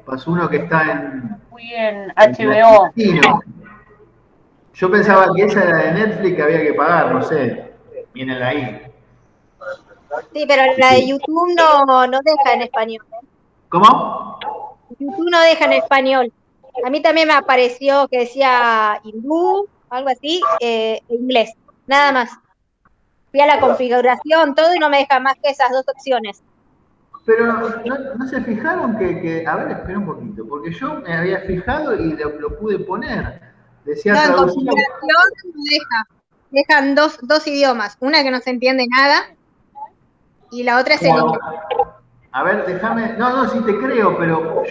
pasó uno que está Fui en en HBO. latino. Yo pensaba que esa era de Netflix que había que pagar, no sé. Vienen ahí. Sí, pero la de YouTube no deja en español. ¿Cómo? YouTube no deja en español. A mí también me apareció que decía hindú, algo así, e inglés, nada más. Fui a la configuración, todo, y no me deja más que esas dos opciones. Pero no se fijaron a ver, espera un poquito, porque yo me había fijado y lo pude poner. Decía No, en traducir. configuración no deja. Dejan dos idiomas, una que no se entiende nada y la otra es en Claro. inglés. A ver, déjame. No, sí te creo, pero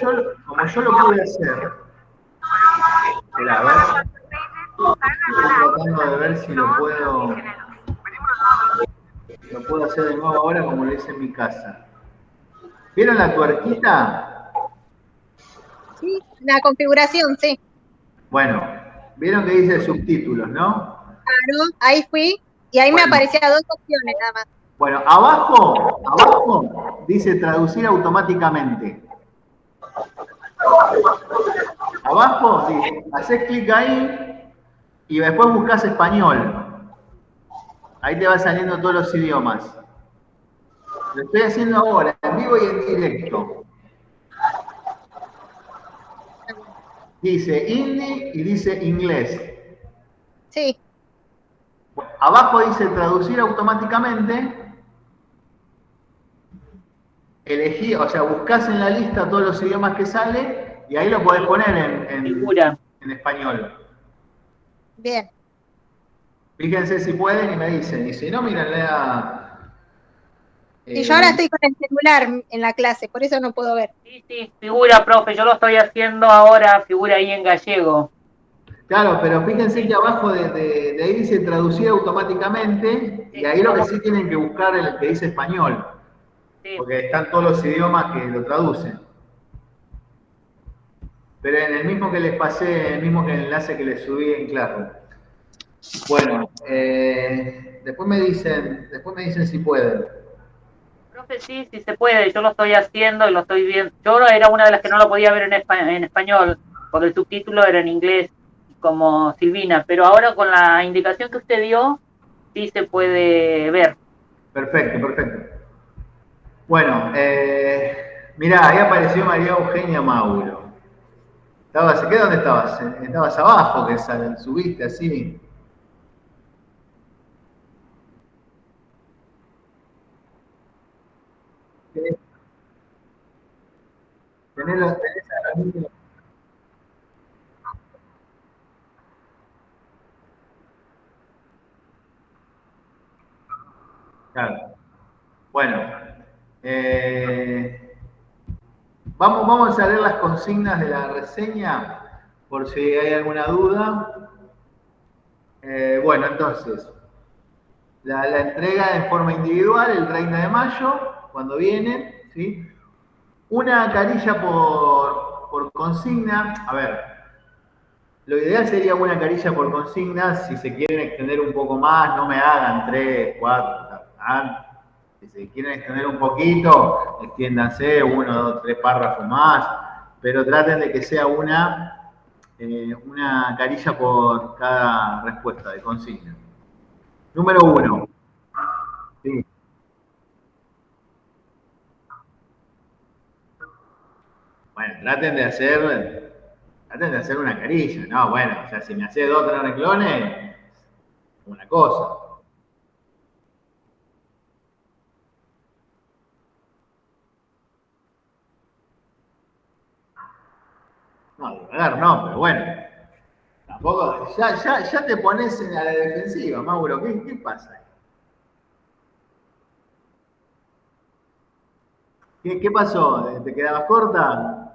como yo lo pude hacer. Espera, a ver. Estoy tratando de ver si lo puedo hacer de nuevo ahora como lo hice en mi casa. ¿Vieron la tuerquita? Sí, la configuración, sí. Bueno, vieron que dice subtítulos, ¿no? Claro, ahí fui y ahí me Bueno, aparecían dos opciones nada más. bueno, abajo dice traducir automáticamente. Abajo dice, haces clic ahí y después buscas español. Ahí te va saliendo todos los idiomas. Lo estoy haciendo ahora, en vivo y en directo. Dice hindi y dice inglés. Sí. Abajo dice traducir automáticamente. Elegí, o sea, buscas en la lista todos los idiomas que sale y ahí lo podés poner en español. Bien. Fíjense si pueden y me dicen. Y si no, mírenle a. Sí, yo ahora eh, estoy con el celular en la clase, por eso no puedo ver. Sí, figura, profe, yo lo estoy haciendo ahora, figura ahí en gallego. claro, pero fíjense que abajo de ahí dice traducir automáticamente y ahí lo que sí tienen que buscar es el que dice español, Sí. porque están todos los idiomas que lo traducen. Pero en el mismo que les pasé, el mismo que el enlace que les subí en Classroom. Bueno, después me dicen si pueden. Profe, sí, sí se puede, yo lo estoy haciendo y lo estoy viendo. Yo era una de las que no lo podía ver en español, porque el subtítulo era en inglés, como Silvina, pero ahora con la indicación que usted dio, sí se puede ver. Perfecto, perfecto. Bueno, mirá, ahí apareció María Eugenia Mauro. ¿Qué dónde estabas? Estabas abajo, que subiste así. Tenés, tenés a claro. Bueno, eh, vamos a leer las consignas de la reseña por si hay alguna duda. Bueno, entonces, la entrega en forma individual el 30 de mayo, cuando vienen, ¿sí? Una carilla por consigna. A ver, lo ideal sería una carilla por consigna. Si se quieren extender un poco más, no me hagan 3, 4. Si se quieren extender un poquito, extiéndanse 1, 2, 3 párrafos más. Pero traten de que sea una carilla por cada respuesta de consigna. Número 1. Sí. Bueno, traten de hacer una carilla, ¿no? Bueno, o sea, si me hace 2 o 3 renglones, una cosa. No, divagar no, pero bueno. Tampoco, ya te pones a la defensiva, Mauro. ¿Qué pasa? ¿Qué pasó? ¿Te quedabas corta?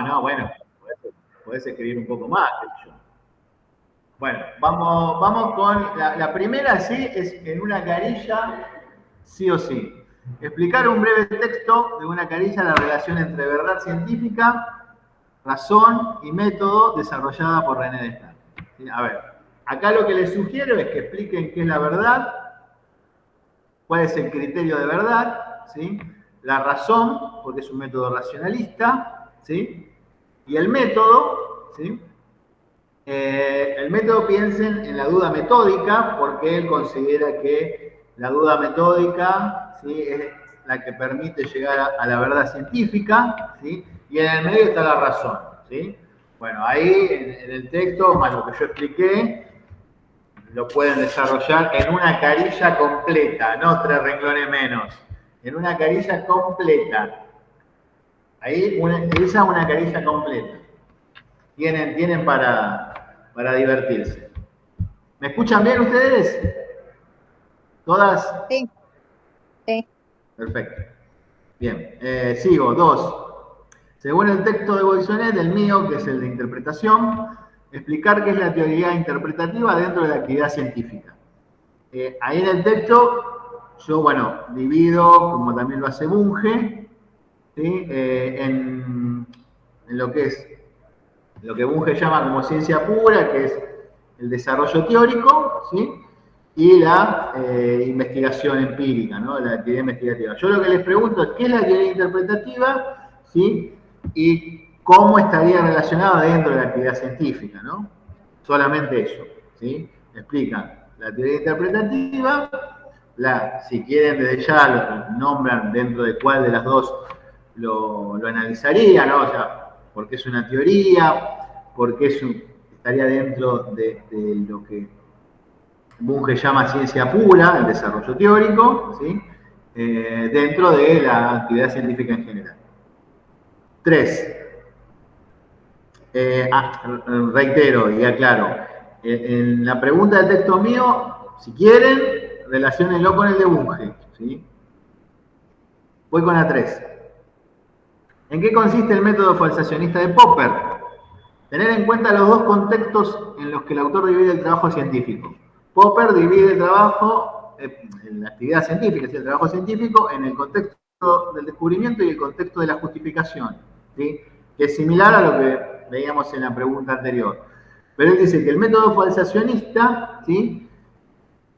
No, bueno, podés escribir un poco más, de hecho. Bueno, vamos con la primera, sí, es en una carilla, sí o sí. Explicar un breve texto de una carilla la relación entre verdad científica, razón y método desarrollada por René Descartes. A ver, acá lo que les sugiero es que expliquen qué es la verdad, cuál es el criterio de verdad, ¿sí? La razón, porque es un método racionalista, ¿sí? Y el método, ¿sí? El método, piensen en la duda metódica, porque él considera que la duda metódica, ¿sí?, es la que permite llegar a la verdad científica, ¿sí? Y en el medio está la razón, ¿sí? Bueno, ahí en el texto, más lo que yo expliqué, lo pueden desarrollar en una carilla completa, no 3 renglones menos, en una carilla completa. Ahí esa una carilla completa. Tienen para divertirse. ¿Me escuchan bien ustedes? ¿Todas? Sí, sí. Perfecto. Bien, sigo. 2. Según el texto de Boissonet, el mío, que es el de interpretación, explicar qué es la teoría interpretativa dentro de la actividad científica. Ahí en el texto, yo, bueno, divido, como también lo hace Bunge, ¿sí? En lo que Bunge llama como ciencia pura, que es el desarrollo teórico, ¿sí? Y la investigación empírica, ¿no? La actividad investigativa. Yo lo que les pregunto es qué es la teoría interpretativa, ¿sí? Y cómo estaría relacionada dentro de la actividad científica, ¿no? Solamente eso, ¿sí? Explican la teoría interpretativa, si quieren desde ya lo nombran dentro de cuál de las dos lo analizaría, ¿no? O sea, porque es una teoría, porque estaría dentro de lo que Bunge llama ciencia pura, el desarrollo teórico, ¿sí? Dentro de la actividad científica en general. 3. Reitero y aclaro, en la pregunta del texto mío, si quieren, relaciónenlo con el de Bunge, ¿sí? Voy con la 3. ¿En qué consiste el método falsacionista de Popper? Tener en cuenta los dos contextos en los que el autor divide el trabajo científico. Popper divide el trabajo, en la actividad científica, el trabajo científico, en el contexto del descubrimiento y el contexto de la justificación, ¿sí? Que es similar a lo que veíamos en la pregunta anterior. Pero él dice que el método falsacionista, ¿sí?,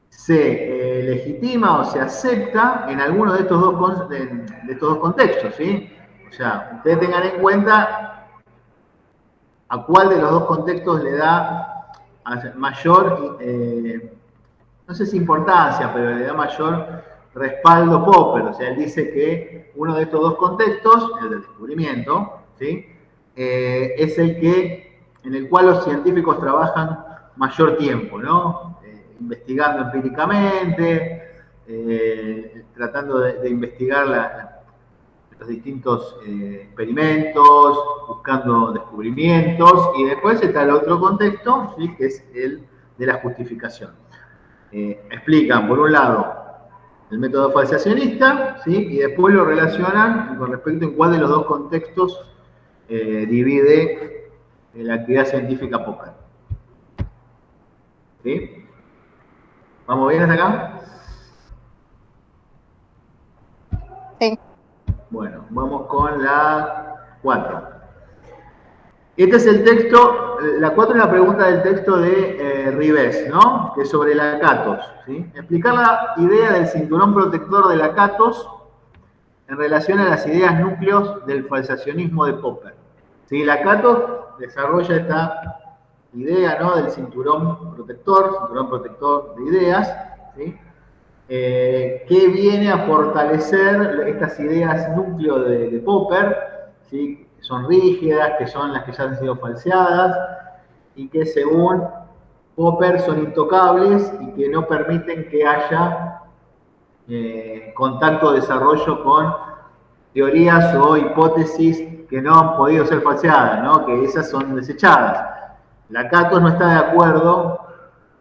se legitima o se acepta en alguno de estos dos contextos, ¿sí? O sea, ustedes tengan en cuenta a cuál de los dos contextos le da mayor, no sé si importancia, pero le da mayor respaldo Popper. O sea, él dice que uno de estos dos contextos, el del descubrimiento, ¿sí?, es en el cual los científicos trabajan mayor tiempo, ¿no? Investigando empíricamente, tratando de investigar los distintos experimentos, buscando descubrimientos, y después está el otro contexto, ¿sí?, que es el de la justificación. Explican, por un lado, el método falsacionista, ¿sí?, y después lo relacionan con respecto en cuál de los dos contextos divide la actividad científica Popper. ¿Sí? ¿Vamos bien hasta acá? Sí. Bueno, vamos con la 4. Este es el texto, la 4 es la pregunta del texto de Ribes, ¿no? Que es sobre Lakatos, ¿sí? Explicar la idea del cinturón protector de Lakatos en relación a las ideas núcleos del falsacionismo de Popper. ¿Sí? Lakatos desarrolla esta idea, ¿no?, del cinturón protector de ideas, ¿sí?, que viene a fortalecer estas ideas núcleo de Popper, ¿sí?, que son rígidas, que son las que ya han sido falseadas y que según Popper son intocables y que no permiten que haya contacto o desarrollo con teorías o hipótesis que no han podido ser falseadas, ¿no?, que esas son desechadas. Lakatos no está de acuerdo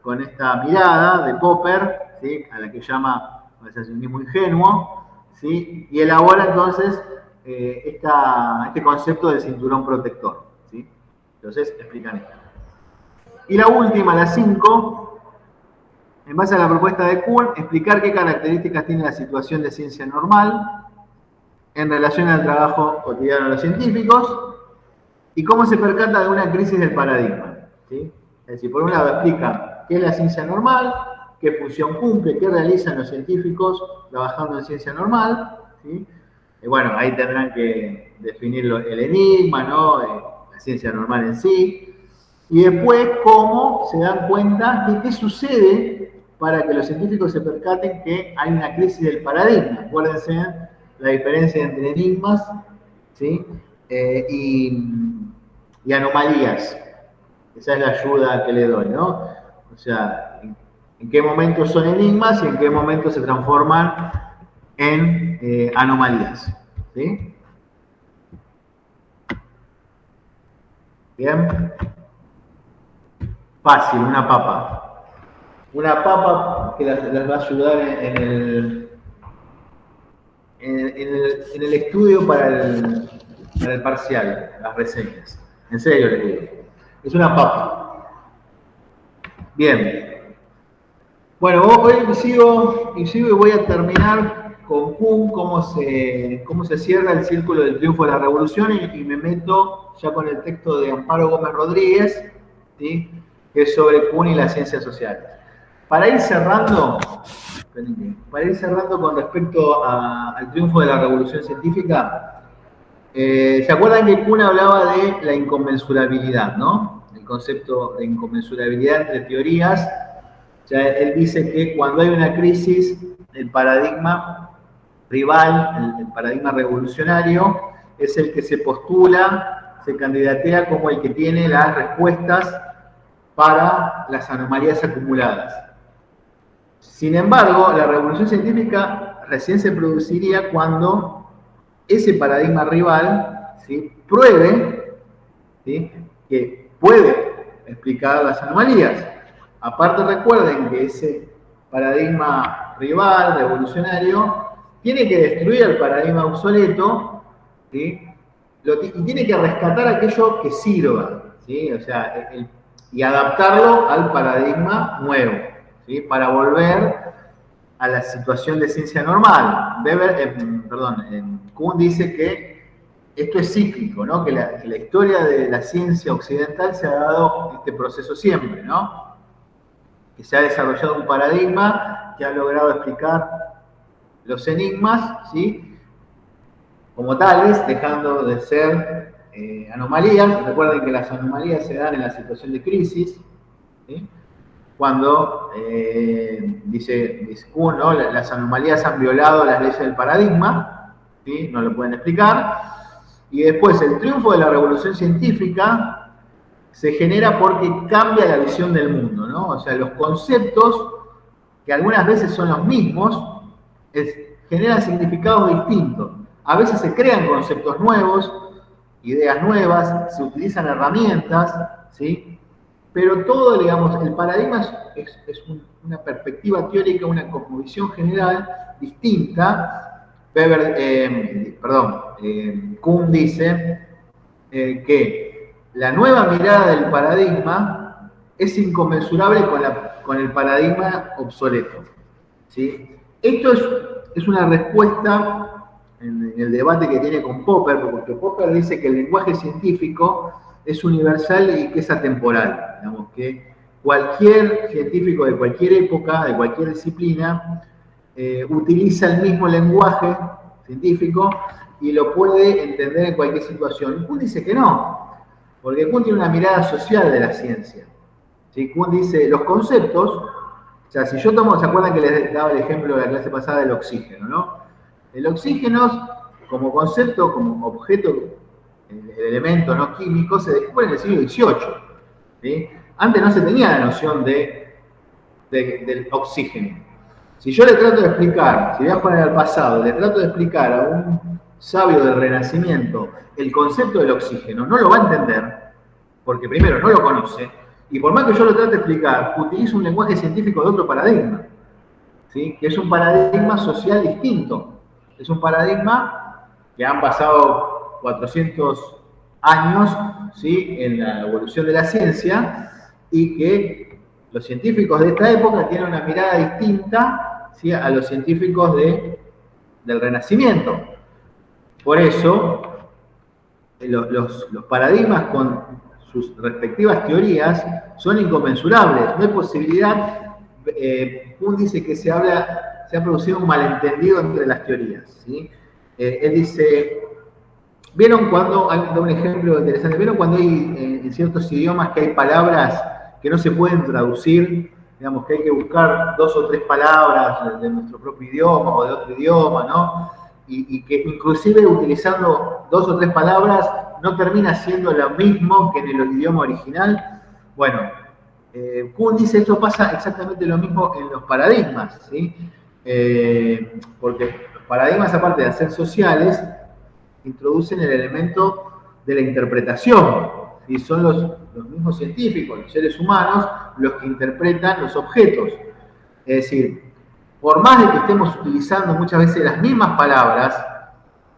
con esta mirada de Popper, ¿sí?, a la que llama falsacionismo ingenuo, ¿sí?, y elabora entonces este concepto del cinturón protector, ¿sí? Entonces explican esto. Y la última, la 5, en base a la propuesta de Kuhn, explicar qué características tiene la situación de ciencia normal en relación al trabajo cotidiano de los científicos y cómo se percata de una crisis del paradigma, ¿sí? Es decir, por un lado explican qué es la ciencia normal, qué función cumple, qué realizan los científicos trabajando en ciencia normal, ¿sí? Y bueno, ahí tendrán que definir el enigma, ¿no? La ciencia normal en sí. Y después, cómo se dan cuenta de qué sucede para que los científicos se percaten que hay una crisis del paradigma. Acuérdense la diferencia entre enigmas, ¿sí? Y anomalías. Esa es la ayuda que le doy, ¿no? O sea, en qué momento son enigmas y en qué momento se transforman en anomalías. ¿Sí? Bien. Fácil, una papa. Una papa que las va a ayudar en el estudio para el parcial, las reseñas. En serio les digo. Es una papa. Bien. Bueno, hoy sigo y voy a terminar con Kuhn, cómo se cierra el círculo del triunfo de la revolución y me meto ya con el texto de Amparo Gómez Rodríguez, ¿sí? Que es sobre Kuhn y las ciencias sociales. Para ir cerrando con respecto al triunfo de la revolución científica, ¿se acuerdan que Kuhn hablaba de la inconmensurabilidad, ¿no? El concepto de inconmensurabilidad entre teorías. O sea, él dice que cuando hay una crisis, el paradigma rival, el paradigma revolucionario, es el que se postula, se candidatea como el que tiene las respuestas para las anomalías acumuladas. Sin embargo, la revolución científica recién se produciría cuando ese paradigma rival, ¿sí?, pruebe, ¿sí?, que puede explicar las anomalías. Aparte, recuerden que ese paradigma rival, revolucionario, tiene que destruir el paradigma obsoleto, ¿sí?, y tiene que rescatar aquello que sirva, ¿sí?, o sea, y adaptarlo al paradigma nuevo, ¿sí?, para volver a la situación de ciencia normal. Kuhn dice que esto es cíclico, ¿no? Que la historia de la ciencia occidental se ha dado este proceso siempre, ¿no? Que se ha desarrollado un paradigma que ha logrado explicar los enigmas, ¿sí?, como tales, dejando de ser anomalías. Recuerden que las anomalías se dan en la situación de crisis, ¿sí?, cuando, dice Kuhn, ¿no?, las anomalías han violado las leyes del paradigma, ¿sí?, no lo pueden explicar. Y después el triunfo de la revolución científica se genera porque cambia la visión del mundo, ¿no? O sea, los conceptos, que algunas veces son los mismos, generan significados distintos. A veces se crean conceptos nuevos, ideas nuevas, se utilizan herramientas, ¿sí? Pero todo, digamos, el paradigma es una perspectiva teórica, una cosmovisión general distinta. Kuhn dice que la nueva mirada del paradigma es inconmensurable con el paradigma obsoleto, ¿sí? Esto es una respuesta en el debate que tiene con Popper, porque Popper dice que el lenguaje científico es universal y que es atemporal. Digamos que cualquier científico de cualquier época, de cualquier disciplina, utiliza el mismo lenguaje científico y lo puede entender en cualquier situación. Kuhn dice que no, porque Kuhn tiene una mirada social de la ciencia. ¿Sí? Kuhn dice, los conceptos, o sea, si yo tomo, ¿se acuerdan que les daba el ejemplo de la clase pasada del oxígeno, ¿no? El oxígeno, como concepto, como objeto, el elemento no químico, se descubre en el siglo XVIII. ¿Sí? Antes no se tenía la noción del oxígeno. Si yo le trato de explicar, si voy a poner al pasado, le trato de explicar a un sabio del Renacimiento el concepto del oxígeno, no lo va a entender, porque primero no lo conoce, y por más que yo lo trate de explicar, utilizo un lenguaje científico de otro paradigma, ¿sí?, que es un paradigma social distinto. Es un paradigma que han pasado 400 años, ¿sí?, en la evolución de la ciencia, y que los científicos de esta época tienen una mirada distinta, ¿sí?, a los científicos del Renacimiento. Por eso, los paradigmas con sus respectivas teorías son inconmensurables. No hay posibilidad, Kuhn dice que se ha producido un malentendido entre las teorías, ¿sí? Él dice, ¿vieron cuando, hay un ejemplo interesante, ¿vieron cuando hay en ciertos idiomas que hay palabras que no se pueden traducir? Digamos que hay que buscar 2 o 3 palabras de nuestro propio idioma o de otro idioma, ¿no? Y que inclusive utilizando 2 o 3 palabras no termina siendo lo mismo que en el idioma original. Bueno, Kuhn dice esto pasa exactamente lo mismo en los paradigmas, ¿sí? Porque los paradigmas, aparte de ser sociales, introducen el elemento de la interpretación, y son los mismos científicos, los seres humanos, los que interpretan los objetos. Es decir, por más de que estemos utilizando muchas veces las mismas palabras,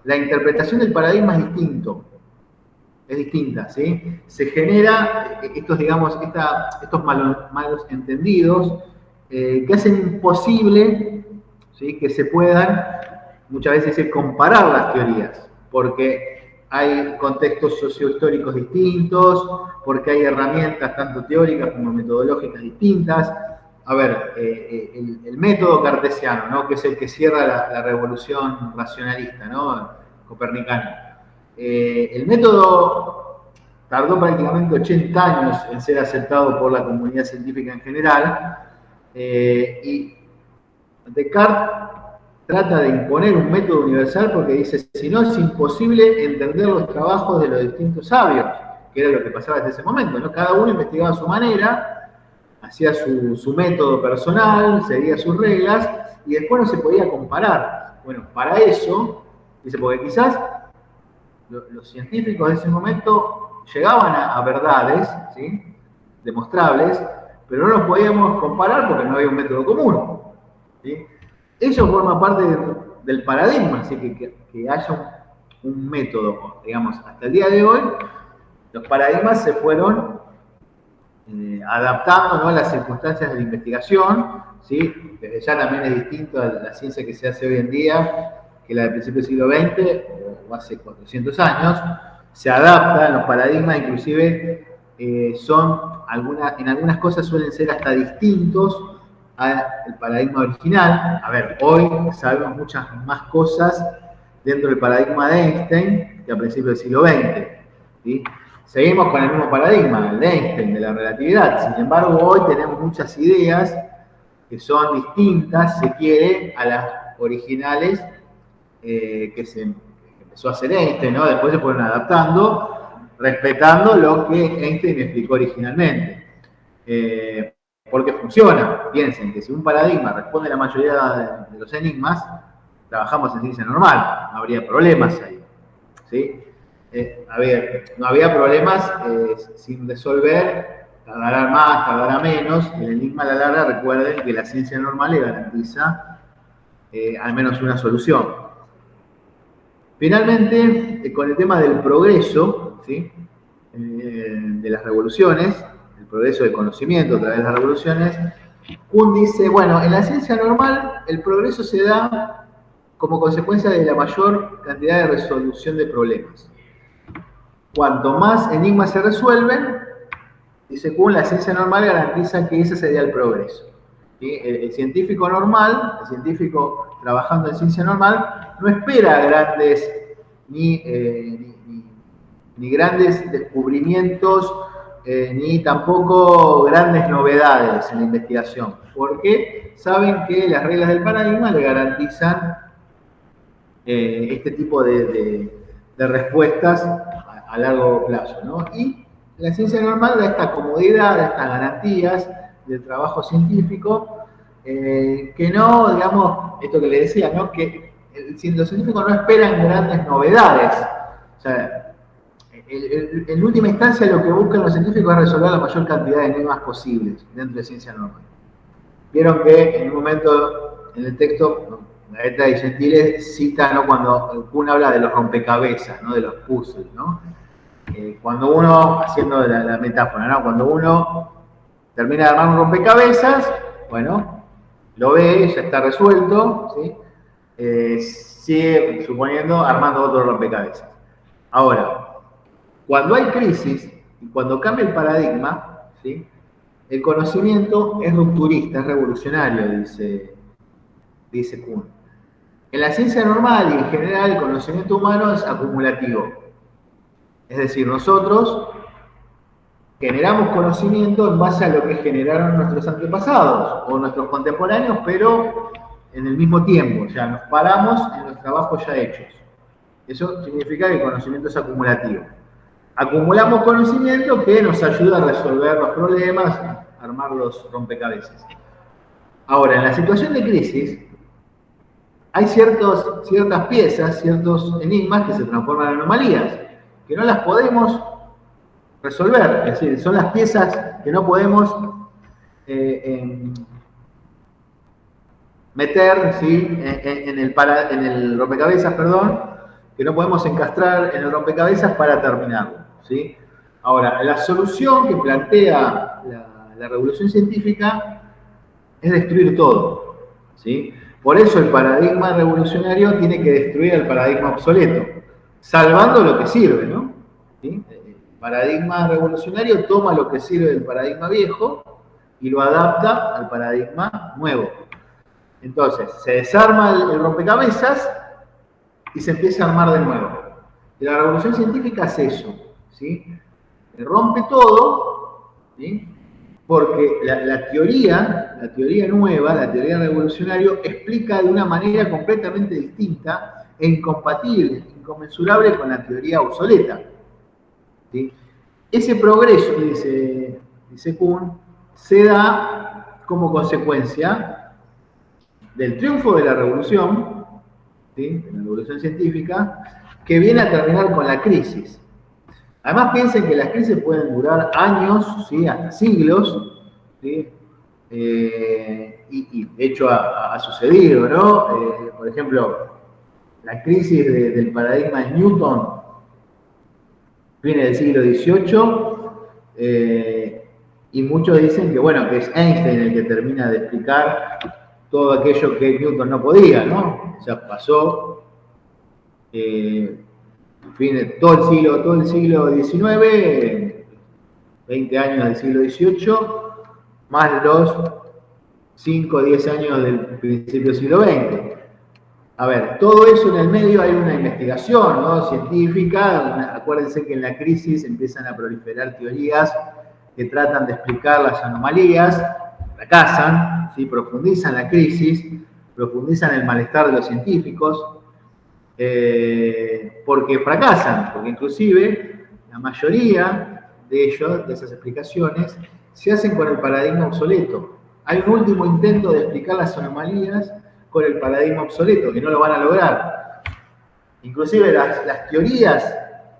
la interpretación del paradigma es distinta, ¿sí? Se genera estos, digamos, estos malos entendidos que hacen imposible, ¿sí?, que se puedan muchas veces comparar las teorías, porque hay contextos sociohistóricos distintos, porque hay herramientas tanto teóricas como metodológicas distintas. A ver, el método cartesiano, ¿no?, que es el que cierra la revolución racionalista, ¿no?, copernicana. El método tardó prácticamente 80 años en ser aceptado por la comunidad científica en general, y Descartes trata de imponer un método universal porque dice, si no es imposible entender los trabajos de los distintos sabios, que era lo que pasaba desde ese momento, ¿no? Cada uno investigaba a su manera, hacía su método personal, seguía sus reglas, y después no se podía comparar. Bueno, para eso, dice, porque quizás los científicos de ese momento llegaban a verdades, ¿sí?, demostrables, pero no los podíamos comparar porque no había un método común, ¿sí? Eso forma parte del paradigma, así que haya un método, digamos, hasta el día de hoy, los paradigmas se fueron adaptando, ¿no?, a las circunstancias de la investigación, ¿sí? Desde ya también es distinto a la ciencia que se hace hoy en día que la del principio del siglo XX o hace 400 años. Se adaptan los paradigmas, inclusive en algunas cosas suelen ser hasta distintos al paradigma original. A ver, hoy sabemos muchas más cosas dentro del paradigma de Einstein que a principios del siglo XX, ¿sí? Seguimos con el mismo paradigma, el de Einstein, de la relatividad. Sin embargo, hoy tenemos muchas ideas que son distintas, se quiere, a las originales que empezó a hacer Einstein, ¿no? Después se fueron adaptando, respetando lo que Einstein explicó originalmente. Porque funciona. Piensen que si un paradigma responde a la mayoría de los enigmas, trabajamos en ciencia normal, no habría problemas ahí, ¿sí? No había problemas sin resolver, tardará más, tardará menos. El enigma a la larga, recuerden que la ciencia normal le garantiza al menos una solución. Finalmente, con el tema del progreso, ¿sí?, de las revoluciones, el progreso del conocimiento a través de las revoluciones, Kuhn dice, bueno, en la ciencia normal el progreso se da como consecuencia de la mayor cantidad de resolución de problemas. Cuanto más enigmas se resuelven, dice Kuhn, la ciencia normal garantiza que ese sería el progreso. ¿Sí? El científico normal, el científico trabajando en ciencia normal, no espera grandes ni grandes descubrimientos, ni tampoco grandes novedades en la investigación, porque saben que las reglas del paradigma le garantizan este tipo de respuestas a largo plazo, ¿no? Y la ciencia normal da esta comodidad, da estas garantías del trabajo científico, que no, digamos, esto que le decía, ¿no?, que los científicos no esperan grandes novedades. O sea, en última instancia lo que buscan los científicos es resolver la mayor cantidad de enigmas posibles dentro de ciencia normal. Vieron que en un momento en el texto, Gaeta y Gentile cita, ¿no?, cuando Kuhn habla de los rompecabezas, ¿no?, de los puzzles, ¿no? Cuando uno, haciendo la metáfora, ¿no?, cuando uno termina de armar un rompecabezas, bueno, lo ve, ya está resuelto, ¿sí? Sigue, suponiendo, armando otro rompecabezas. Ahora, cuando hay crisis, Y cuando cambia el paradigma, ¿sí? El conocimiento es rupturista, es revolucionario, dice Kuhn. En la ciencia normal y en general el conocimiento humano es acumulativo. Es decir, nosotros generamos conocimiento en base a lo que generaron nuestros antepasados o nuestros contemporáneos, pero en el mismo tiempo, o sea, nos paramos en los trabajos ya hechos. Eso significa que el conocimiento es acumulativo. Acumulamos conocimiento que nos ayuda a resolver los problemas, a armar los rompecabezas. Ahora, en la situación de crisis, hay ciertas piezas, ciertos enigmas que se transforman en anomalías, que no las podemos resolver, es decir, son las piezas que no podemos meter, ¿sí? en el rompecabezas, perdón, que no podemos encastrar en el rompecabezas para terminarlo, ¿sí? Ahora, la solución que plantea la revolución científica es destruir todo, ¿sí? Por eso el paradigma revolucionario tiene que destruir el paradigma obsoleto, salvando lo que sirve, ¿no? ¿Sí? El paradigma revolucionario toma lo que sirve del paradigma viejo y lo adapta al paradigma nuevo. Entonces, se desarma el rompecabezas y se empieza a armar de nuevo. Y la revolución científica hace eso, ¿sí? Rompe todo, ¿sí? Porque la teoría nueva, la teoría revolucionaria, explica de una manera completamente distinta e incompatible, inconmensurable con la teoría obsoleta, ¿sí? Ese progreso, dice Kuhn, se da como consecuencia del triunfo de la revolución, ¿sí? De la revolución científica, que viene a terminar con la crisis. Además, piensen que las crisis pueden durar años, ¿sí? Hasta siglos, ¿sí? Y de hecho ha sucedido, ¿no? Por ejemplo, la crisis del paradigma de Newton viene del siglo XVIII, y muchos dicen que, bueno, que es Einstein el que termina de explicar todo aquello que Newton no podía, ¿no? O sea, pasó todo el siglo XIX, 20 años del siglo XVIII, más los 5 o 10 años del principio del siglo XX. A ver, todo eso en el medio hay una investigación, ¿no? Científica. Acuérdense que en la crisis empiezan a proliferar teorías que tratan de explicar las anomalías, fracasan, ¿sí? Profundizan la crisis, profundizan el malestar de los científicos, porque fracasan, porque inclusive la mayoría de ellos, de esas explicaciones, se hacen con el paradigma obsoleto. Hay un último intento de explicar las anomalías con el paradigma obsoleto, que no lo van a lograr. Inclusive las teorías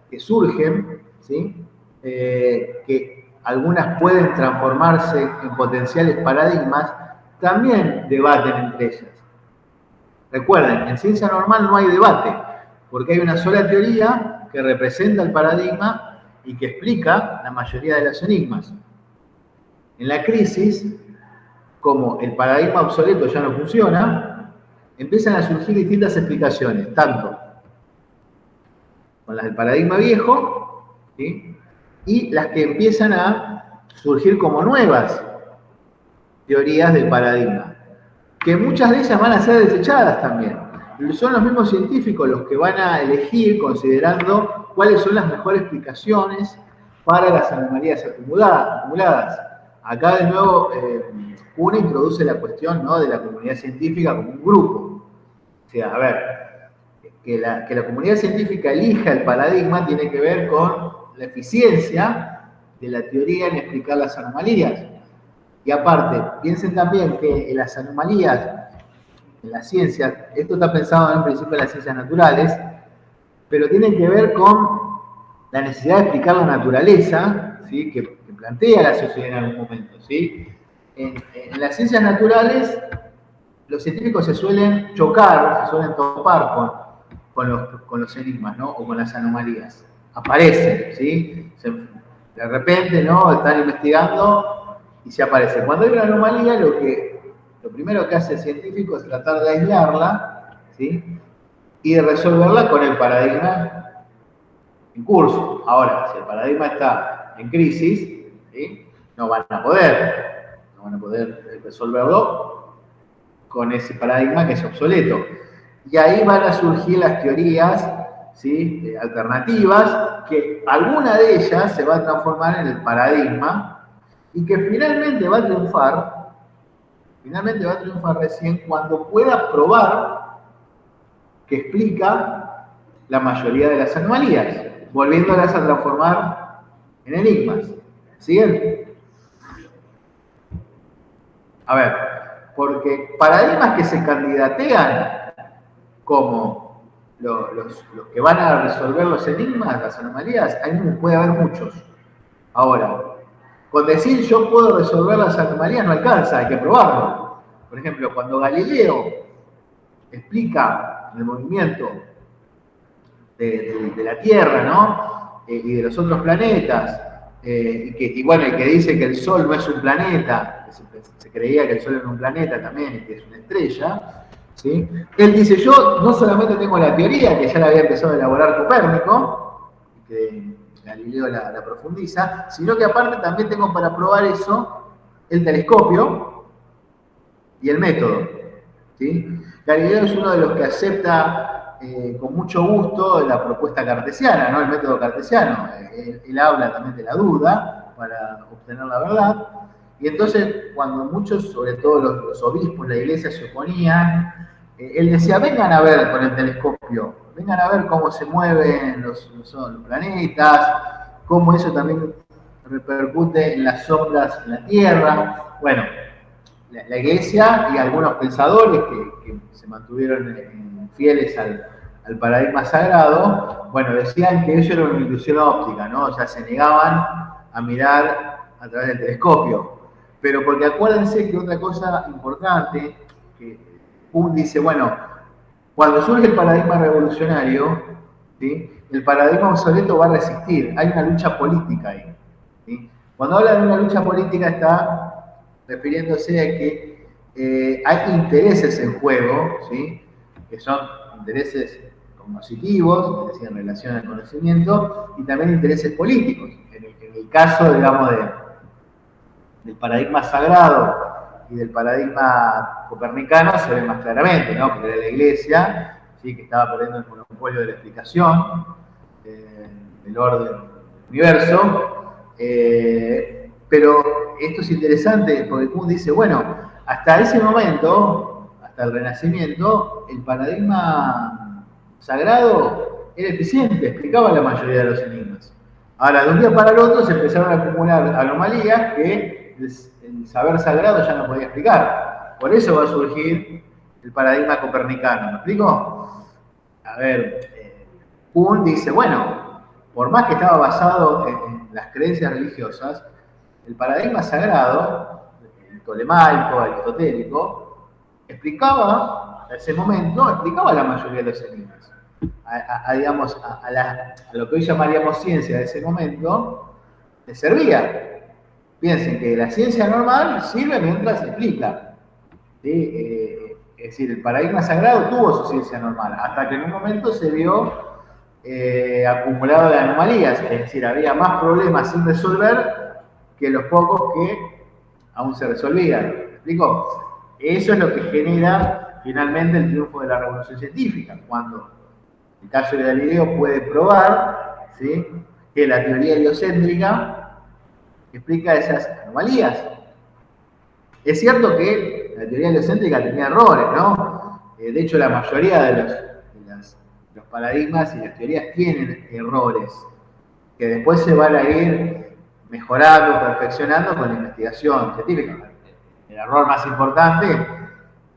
que surgen, ¿sí? Que algunas pueden transformarse en potenciales paradigmas, también debaten entre ellas. Recuerden, en ciencia normal no hay debate, porque hay una sola teoría que representa el paradigma y que explica la mayoría de los enigmas. En la crisis, como el paradigma obsoleto ya no funciona, empiezan a surgir distintas explicaciones, tanto con las del paradigma viejo, ¿sí? Y las que empiezan a surgir como nuevas teorías del paradigma, que muchas de ellas van a ser desechadas también. Son los mismos científicos los que van a elegir considerando cuáles son las mejores explicaciones para las anomalías acumuladas. Acá de nuevo uno introduce la cuestión, ¿no? De la comunidad científica como un grupo. O sea, a ver, que la comunidad científica elija el paradigma tiene que ver con la eficiencia de la teoría en explicar las anomalías. Y aparte, piensen también que en las anomalías, en la ciencia, esto está pensado en principio en las ciencias naturales, pero tienen que ver con la necesidad de explicar la naturaleza, ¿sí? que plantea la sociedad en algún momento, ¿sí? En las ciencias naturales, los científicos se suelen chocar, se suelen topar con los enigmas, ¿no? O con las anomalías. Aparecen, ¿sí? De repente, ¿no? Están investigando y se aparece. Cuando hay una anomalía, lo primero que hace el científico es tratar de aislarla, ¿sí? Y de resolverla con el paradigma en curso. Ahora, si el paradigma está en crisis, ¿sí? No van a poder resolverlo con ese paradigma que es obsoleto. Y ahí van a surgir las teorías, ¿sí?, alternativas, que alguna de ellas se va a transformar en el paradigma y que finalmente va a triunfar recién cuando pueda probar que explica la mayoría de las anomalías, volviéndolas a transformar en enigmas. ¿Siguen? A ver, porque paradigmas que se candidatean como los que van a resolver los enigmas, las anomalías, puede haber muchos. Ahora, con decir yo puedo resolver las anomalías no alcanza, hay que probarlo. Por ejemplo, cuando Galileo explica el movimiento de la Tierra, ¿no? Y de los otros planetas, y bueno, el que dice que el Sol no es un planeta, que se creía que el Sol era un planeta también y que es una estrella, ¿sí? Él dice, yo no solamente tengo la teoría, que ya la había empezado a elaborar Copérnico, que Galileo la profundiza, sino que aparte también tengo para probar eso el telescopio y el método, ¿sí? Galileo es uno de los que acepta con mucho gusto la propuesta cartesiana, ¿no? El método cartesiano. Él habla también de la duda para obtener la verdad. Y entonces, cuando muchos, sobre todo los obispos de la iglesia, se oponían, él decía, vengan a ver con el telescopio, vengan a ver cómo se mueven los planetas, cómo eso también repercute en las sombras en la Tierra. Bueno, la iglesia y algunos pensadores que se mantuvieron fieles al paradigma sagrado, bueno, decían que eso era una ilusión óptica, ¿no? O sea, se negaban a mirar a través del telescopio. Pero porque acuérdense que otra cosa importante, que dice, bueno, cuando surge el paradigma revolucionario, ¿sí?, el paradigma obsoleto va a resistir, hay una lucha política ahí, ¿sí? Cuando habla de una lucha política está refiriéndose a que hay intereses en juego, ¿sí?, que son intereses cognitivos, es decir, en relación al conocimiento, y también intereses políticos. En el caso, digamos, del paradigma sagrado y del paradigma copernicano se ve más claramente, ¿no? Porque era la iglesia, ¿sí?, que estaba perdiendo el monopolio de la explicación del orden del universo. Pero esto es interesante porque Kuhn dice, bueno, hasta ese momento, hasta el Renacimiento, el paradigma sagrado era eficiente, explicaba la mayoría de los enigmas. Ahora, de un día para el otro se empezaron a acumular anomalías que el saber sagrado ya no podía explicar. Por eso va a surgir el paradigma copernicano. ¿Me explico? A ver, Kuhn dice, bueno, por más que estaba basado en las creencias religiosas, el paradigma sagrado, el tolemaico, aristotélico, explicaba, en ese momento, explicaba la mayoría de los enigmas. A lo que hoy llamaríamos ciencia de ese momento, le servía. Piensen que la ciencia normal sirve mientras explica, ¿sí? Es decir, el paradigma sagrado tuvo su ciencia normal, hasta que en un momento se vio acumulado de anomalías, es decir, había más problemas sin resolver que los pocos que aún se resolvían. ¿Me explico? Eso es lo que genera finalmente el triunfo de la revolución científica, cuando el caso de Galileo puede probar, ¿sí?, que la teoría heliocéntrica explica esas anomalías. Es cierto que la teoría heliocéntrica tenía errores, ¿no? De hecho, la mayoría de los paradigmas y las teorías tienen errores que después se van a ir mejorando, perfeccionando con la investigación científica. El error más importante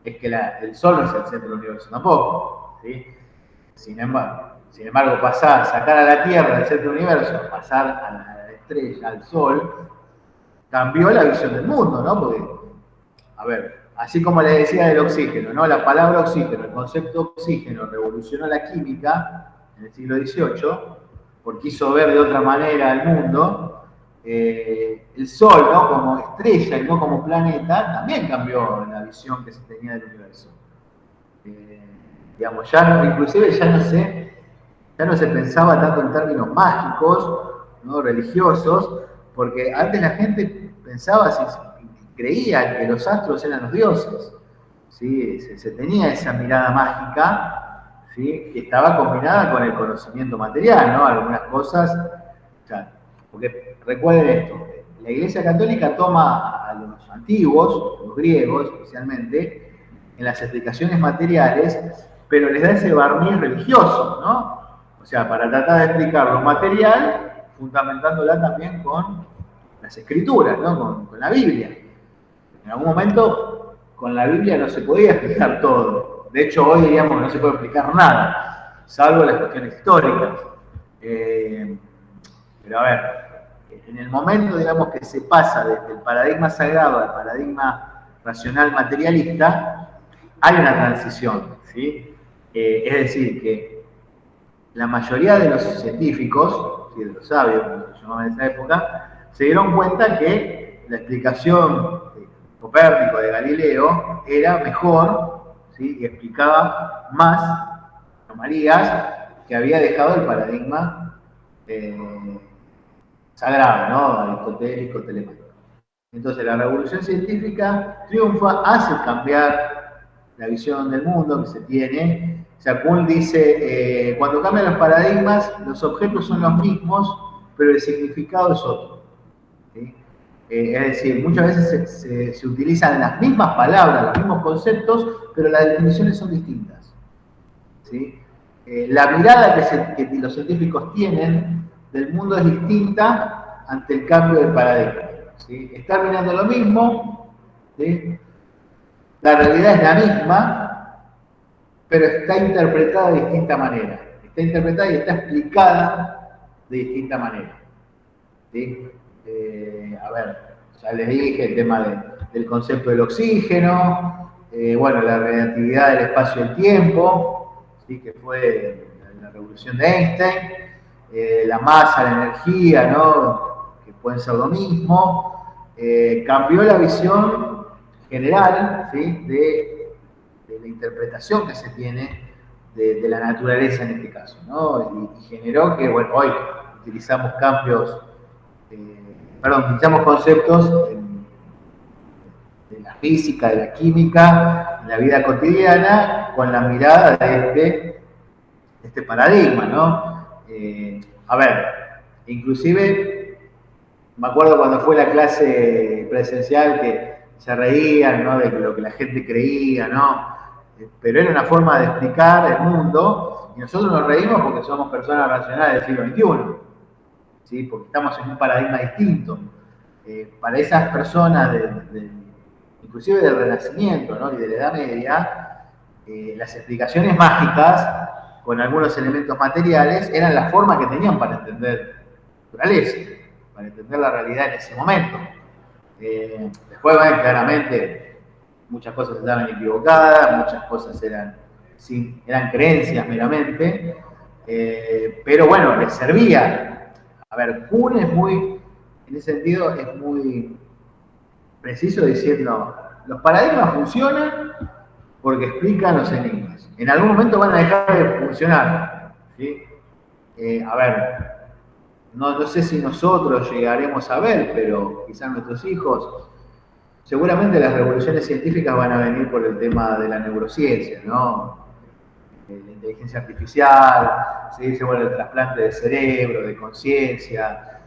es que el Sol no es el centro del universo tampoco, ¿sí? Sin embargo, sacar a la Tierra del centro del universo, pasar a la estrella, al Sol, cambió la visión del mundo, ¿no? Porque, a ver, así como le decía del oxígeno, ¿no? La palabra oxígeno, el concepto oxígeno revolucionó la química en el siglo XVIII, porque hizo ver de otra manera al mundo. El Sol, ¿no?, como estrella y no como planeta, también cambió la visión que se tenía del universo. Digamos, inclusive ya no se pensaba tanto en términos mágicos, ¿no?, religiosos, porque antes la gente pensaba, creía que los astros eran los dioses, ¿sí? Se tenía esa mirada mágica, ¿sí? Que estaba combinada con el conocimiento material, ¿no? Algunas cosas, o sea, porque recuerden esto, la Iglesia Católica toma a los antiguos, los griegos especialmente, en las explicaciones materiales, pero les da ese barniz religioso, ¿no? O sea, para tratar de explicar lo material, fundamentándola también con las escrituras, ¿no? Con la Biblia. En algún momento, con la Biblia no se podía explicar todo. De hecho, hoy diríamos que no se puede explicar nada, salvo las cuestiones históricas. Pero a ver, en el momento, digamos, que se pasa desde el paradigma sagrado al paradigma racional materialista, hay una transición, ¿sí? Es decir, que la mayoría de los científicos, ¿sí? De los sabios, como se llamaban en esa época, se dieron cuenta que la explicación de Copérnico, de Galileo, era mejor, ¿sí? Y explicaba más anomalías que había dejado el paradigma sagrado, ¿no? Aristotélico, telemático. Entonces la revolución científica triunfa, hace cambiar la visión del mundo que se tiene. O sea, Kuhn dice, cuando cambian los paradigmas, los objetos son los mismos, pero el significado es otro, ¿sí? Es decir, muchas veces se utilizan las mismas palabras, los mismos conceptos, pero las definiciones son distintas, ¿sí? La mirada que los científicos tienen del mundo es distinta ante el cambio del paradigma, ¿sí? Están mirando lo mismo, ¿sí? La realidad es la misma, pero está interpretada de distinta manera. Está interpretada y está explicada de distinta manera, ¿sí? A ver, ya les dije el tema del concepto del oxígeno, bueno, la relatividad del espacio y el tiempo, ¿sí? Que fue la revolución de Einstein, la masa, la energía, ¿no? Que pueden ser lo mismo, cambió la visión general, ¿sí? de la interpretación que se tiene de la naturaleza en este caso, ¿no? Y generó que, bueno, hoy utilizamos utilizamos conceptos de la física, de la química, en la vida cotidiana, con la mirada de este paradigma, ¿no? A ver, inclusive, me acuerdo cuando fue la clase presencial que se reían, ¿no? De lo que la gente creía, ¿no? Pero era una forma de explicar el mundo, y nosotros nos reímos porque somos personas racionales del siglo XXI, ¿sí? Porque estamos en un paradigma distinto. Para esas personas, inclusive del Renacimiento, ¿no? Y de la Edad Media, las explicaciones mágicas, con algunos elementos materiales, eran la forma que tenían para entender la naturaleza, para entender la realidad en ese momento. Después, bueno, claramente, muchas cosas estaban equivocadas, muchas cosas eran creencias meramente, pero bueno, les servía. A ver, Kuhn es muy, en ese sentido, es muy preciso diciendo, los paradigmas funcionan porque explican los enigmas. En algún momento van a dejar de funcionar, ¿sí? A ver, no sé si nosotros llegaremos a ver, pero quizás nuestros hijos, seguramente las revoluciones científicas van a venir por el tema de la neurociencia, ¿no? La inteligencia artificial, ¿sí? Se vuelve el trasplante de cerebro, de conciencia.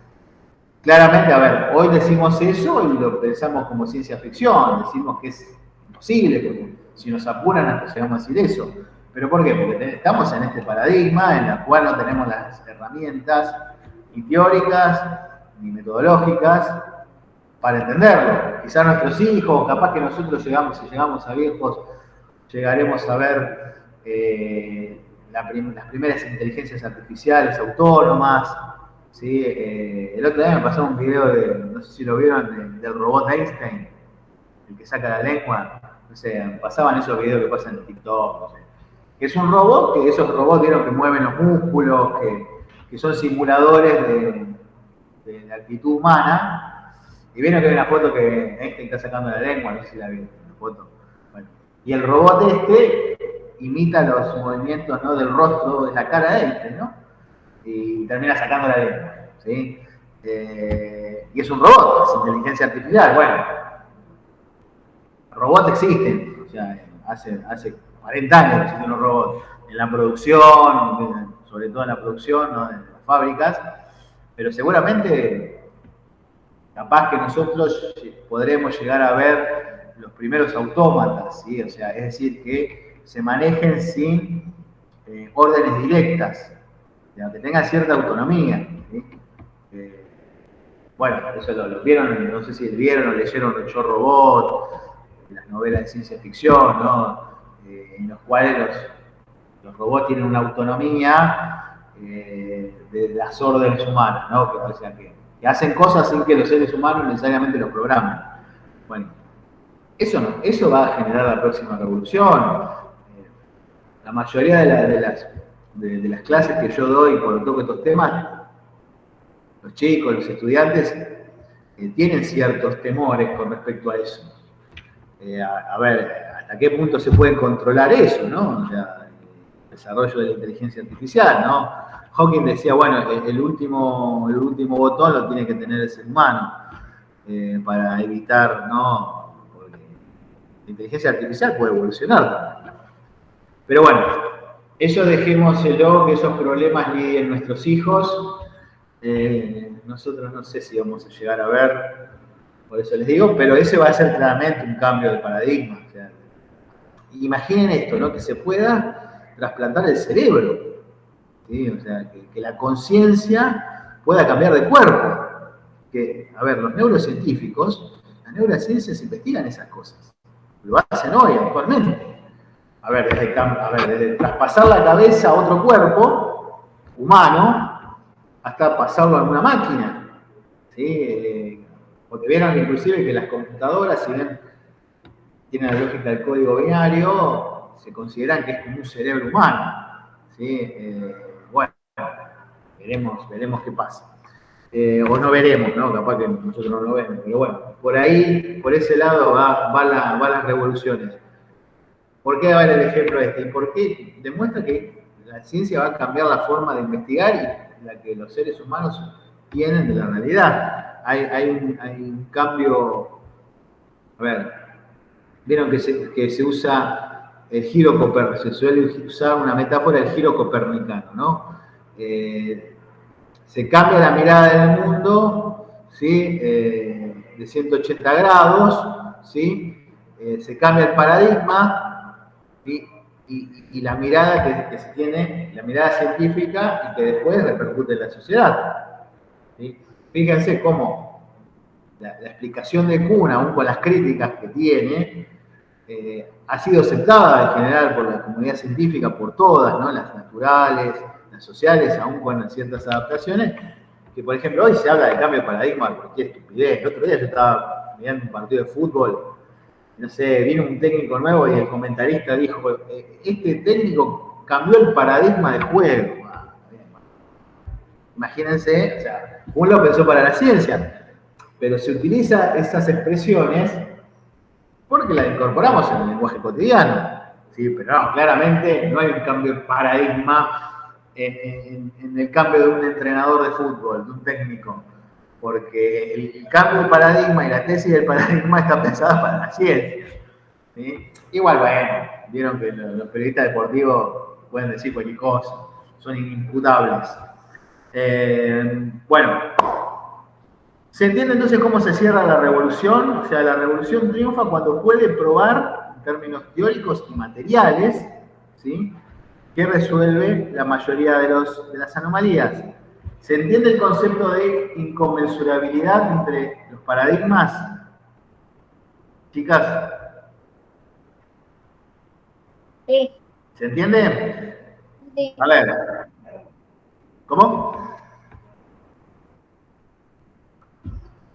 Claramente, a ver, hoy decimos eso y lo pensamos como ciencia ficción, decimos que es imposible, porque si nos apuran hasta llegamos a decir eso. ¿Pero por qué? Porque estamos en este paradigma en el cual no tenemos las herramientas ni teóricas ni metodológicas para entenderlo. Quizás nuestros hijos, capaz que nosotros si llegamos a viejos, llegaremos a ver las primeras inteligencias artificiales autónomas, ¿sí? El otro día me pasó un video no sé si lo vieron, del robot Einstein, el que saca la lengua. No sé, pasaban esos videos que pasan en TikTok, no sé. Que es un robot, que esos robots vieron que mueven los músculos, que son simuladores de la actitud humana. Y vieron que hay una foto que Einstein está sacando la lengua, no sé si la vieron, la foto. Bueno, y el robot imita los movimientos, ¿no? Del rostro, de la cara de Einstein, ¿no? Y termina sacando la lengua, ¿sí? y es un robot, es inteligencia artificial. Bueno, robots existen, o sea, hace 40 años que existen los robots en la producción, sobre todo en la producción, ¿no? En las fábricas, pero seguramente capaz que nosotros podremos llegar a ver los primeros autómatas, ¿sí? O sea, es decir, que se manejen sin órdenes directas, que tengan cierta autonomía, ¿sí? Bueno, eso lo vieron, no sé si vieron o leyeron Yo Robot, las novelas de ciencia ficción, ¿no? En los cuales los robots tienen una autonomía de las órdenes humanas, ¿no? O sea, que hacen cosas sin que los seres humanos necesariamente los programen. Bueno, eso va a generar la próxima revolución. La mayoría de las clases que yo doy cuando toco estos temas, los chicos, los estudiantes, tienen ciertos temores con respecto a eso. A ver, ¿hasta qué punto se puede controlar eso, no? O sea, el desarrollo de la inteligencia artificial, ¿no? Hawking decía, bueno, el último botón lo tiene que tener el ser humano para evitar, ¿no? Porque la inteligencia artificial puede evolucionar también. Pero bueno, eso dejémoselo, que esos problemas lidien nuestros hijos. Nosotros no sé si vamos a llegar a ver, por eso les digo, pero ese va a ser claramente un cambio de paradigma. O sea, imaginen esto, ¿no? Que se pueda trasplantar el cerebro, ¿sí? O sea, que la conciencia pueda cambiar de cuerpo. Que, a ver, los neurocientíficos, las neurociencias investigan esas cosas. Lo hacen hoy, actualmente. A ver, desde traspasar la cabeza a otro cuerpo humano hasta pasarlo a una máquina, ¿sí? Porque vieron inclusive que las computadoras, si bien tienen la lógica del código binario, se consideran que es como un cerebro humano, ¿sí? Bueno, veremos qué pasa. O no veremos, ¿no? Capaz que nosotros no lo vemos, pero bueno, por ahí, por ese lado van las revoluciones. ¿Por qué dar el ejemplo este? Porque demuestra que la ciencia va a cambiar la forma de investigar y la que los seres humanos tienen de la realidad. Hay un cambio. A ver, vieron que se usa el giro copernicano, se suele usar una metáfora del giro copernicano, ¿no? Se cambia la mirada del mundo, ¿sí? De 180 grados, ¿sí? Se cambia el paradigma. Y la mirada que se tiene, la mirada científica y que después repercute en la sociedad. ¿Sí? Fíjense cómo la explicación de Kuhn, aún con las críticas que tiene, ha sido aceptada en general por la comunidad científica, por todas, ¿no? Las naturales, las sociales, aún con ciertas adaptaciones, que por ejemplo hoy se habla de cambio de paradigma de cualquier estupidez. El otro día yo estaba mirando un partido de fútbol, no sé, vino un técnico nuevo y el comentarista dijo, este técnico cambió el paradigma de juego. Imagínense, o sea, uno lo pensó para la ciencia, pero se utiliza esas expresiones porque las incorporamos en el lenguaje cotidiano, ¿sí? Pero no, claramente no hay un cambio de paradigma en el cambio de un entrenador de fútbol, de un técnico. Porque el cambio de paradigma y la tesis del paradigma está pensada para la ciencia, ¿sí? Igual, bueno, vieron que los periodistas deportivos pueden decir cualquier cosa, son inimputables. Bueno, ¿se entiende entonces cómo se cierra la revolución? O sea, la revolución triunfa cuando puede probar, en términos teóricos y materiales, ¿sí?, que resuelve la mayoría de las anomalías. ¿Se entiende el concepto de inconmensurabilidad entre los paradigmas? Chicas. Sí. ¿Se entiende? Sí. A ver. ¿Cómo?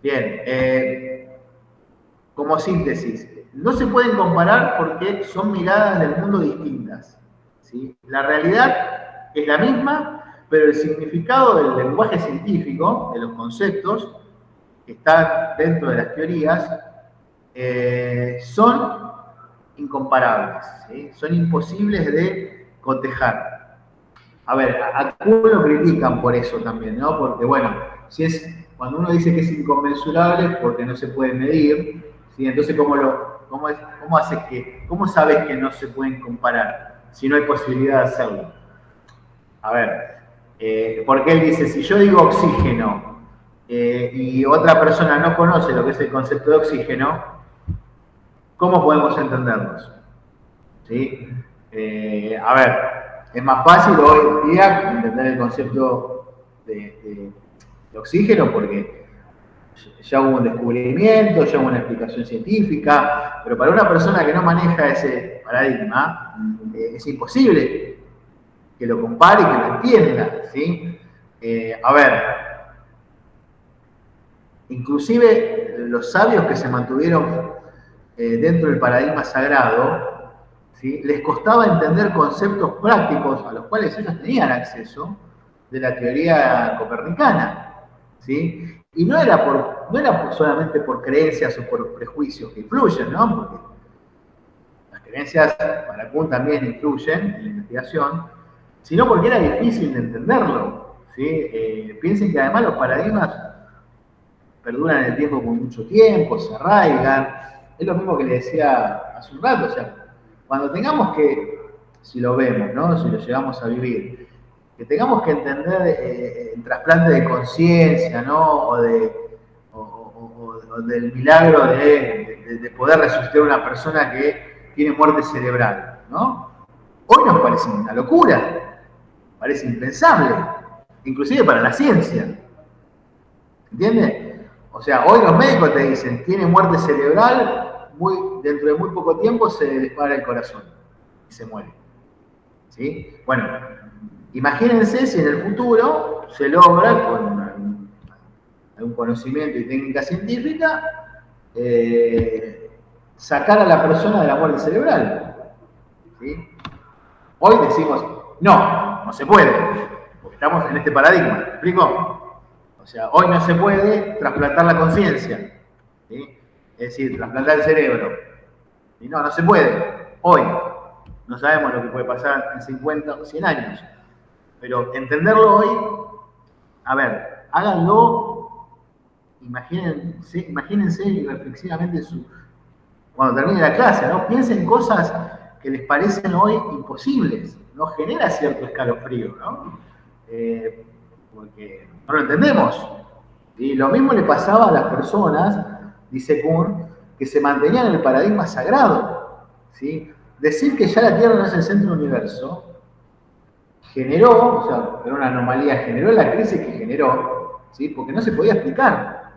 Bien. Como síntesis, no se pueden comparar porque son miradas del mundo distintas, ¿sí? La realidad es la misma, pero el significado del lenguaje científico, de los conceptos que están dentro de las teorías, son incomparables, ¿sí? Son imposibles de cotejar. A ver, a Kuhn lo critican por eso también, ¿no? Porque, bueno, si es cuando uno dice que es inconmensurable porque no se puede medir, ¿sí? Entonces, ¿cómo sabes que no se pueden comparar si no hay posibilidad de hacerlo? A ver, porque él dice, si yo digo oxígeno y otra persona no conoce lo que es el concepto de oxígeno, ¿cómo podemos entendernos? ¿Sí? A ver, es más fácil hoy día entender el concepto de oxígeno porque ya hubo un descubrimiento, ya hubo una explicación científica, pero para una persona que no maneja ese paradigma, es imposible que lo compare y que lo entienda, ¿sí? A ver, inclusive los sabios que se mantuvieron dentro del paradigma sagrado, ¿sí? Les costaba entender conceptos prácticos a los cuales ellos tenían acceso de la teoría copernicana, ¿sí? Y no era solamente por creencias o por prejuicios que influyen, ¿no? Porque las creencias para Kuhn también influyen en la investigación, sino porque era difícil de entenderlo, ¿sí? Piensen que además los paradigmas perduran en el tiempo por mucho tiempo, se arraigan. Es lo mismo que le decía hace un rato, o sea, cuando tengamos que, si lo vemos, ¿no? Si lo llegamos a vivir, que tengamos que entender el trasplante de conciencia, ¿no? O del milagro de poder resucitar a una persona que tiene muerte cerebral, ¿no? Hoy nos parece una locura, parece impensable, inclusive para la ciencia. ¿Entiendes? O sea, hoy los médicos te dicen, tiene muerte cerebral, dentro de muy poco tiempo se le dispara el corazón y se muere. ¿Sí? Bueno, imagínense si en el futuro se logra, con algún conocimiento y técnica científica, sacar a la persona de la muerte cerebral. ¿Sí? Hoy decimos, no se puede, porque estamos en este paradigma, ¿me explico? O sea, hoy no se puede trasplantar la conciencia, ¿sí? Es decir, trasplantar el cerebro. Y no se puede, hoy. No sabemos lo que puede pasar en 50 o 100 años. Pero entenderlo hoy, a ver, háganlo, imagínense reflexivamente cuando termine la clase, ¿no? Piensen cosas que les parecen hoy imposibles, ¿no? Genera cierto escalofrío, ¿no? Porque no lo entendemos. Y lo mismo le pasaba a las personas, dice Kuhn, que se mantenían en el paradigma sagrado, ¿sí? Decir que ya la Tierra no es el centro del universo generó, o sea, era una anomalía, generó la crisis que generó, ¿sí? Porque no se podía explicar,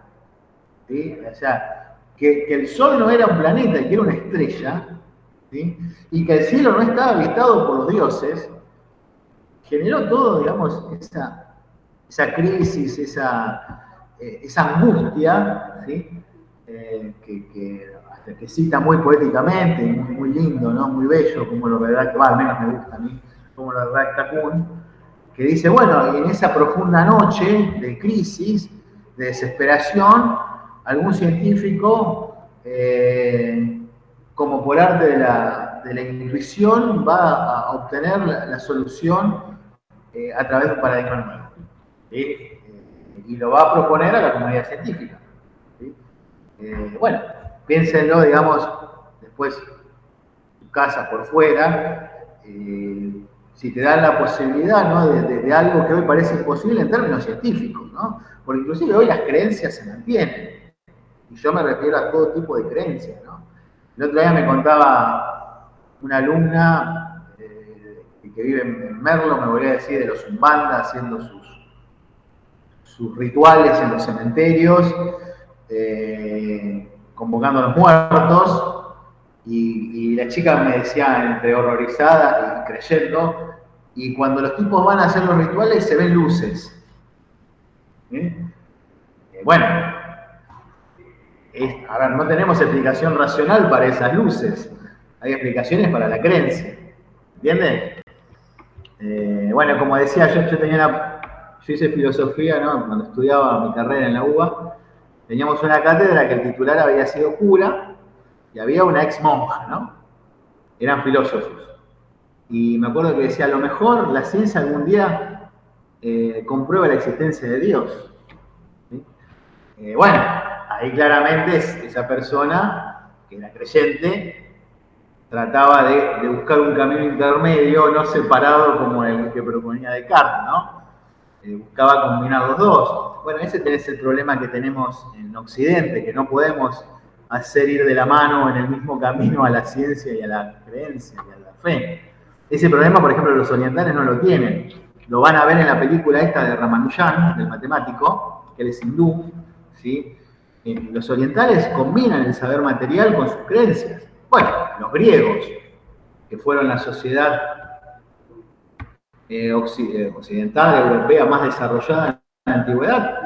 ¿sí? O sea, que el Sol no era un planeta y que era una estrella, ¿sí? Y que el cielo no estaba habitado por los dioses, generó todo, digamos, esa crisis, esa angustia, ¿sí? Que cita muy poéticamente, muy lindo, ¿no? Muy bello, como lo redacta, al menos me gusta a mí, como lo redacta Kuhn, que dice, bueno, en esa profunda noche de crisis, de desesperación, algún científico, como por arte de la intuición, va a obtener la solución a través de un paradigma nuevo, ¿sí? Y lo va a proponer a la comunidad científica, ¿sí? Bueno, piénsenlo, digamos, después tu casa por fuera, si te dan la posibilidad, ¿no? de algo que hoy parece imposible en términos científicos, ¿no? Porque inclusive hoy las creencias se mantienen, y yo me refiero a todo tipo de creencias, ¿no? El otro día me contaba una alumna que vive en Merlo, me voy a decir, de los Umbanda, haciendo sus rituales en los cementerios, convocando a los muertos, y la chica me decía, entre horrorizada y creyendo, y cuando los tipos van a hacer los rituales se ven luces. Bueno, a ver, no tenemos explicación racional para esas luces, hay explicaciones para la creencia, ¿entiendes? Bueno, como decía, yo hice filosofía, ¿no? Cuando estudiaba mi carrera en la UBA, teníamos una cátedra que el titular había sido cura y había una ex monja, ¿no? Eran filósofos. Y me acuerdo que decía, a lo mejor la ciencia algún día comprueba la existencia de Dios, ¿sí? Bueno, ahí claramente esa persona, que era creyente, trataba de buscar un camino intermedio, no separado como el que proponía Descartes, ¿no? Buscaba combinar los dos. Bueno, ese es el problema que tenemos en Occidente, que no podemos hacer ir de la mano en el mismo camino a la ciencia y a la creencia y a la fe. Ese problema, por ejemplo, los orientales no lo tienen. Lo van a ver en la película esta de Ramanujan, del matemático, que él es hindú, ¿sí? Los orientales combinan el saber material con sus creencias. Bueno, los griegos, que fueron la sociedad occidental, europea, más desarrollada en la antigüedad,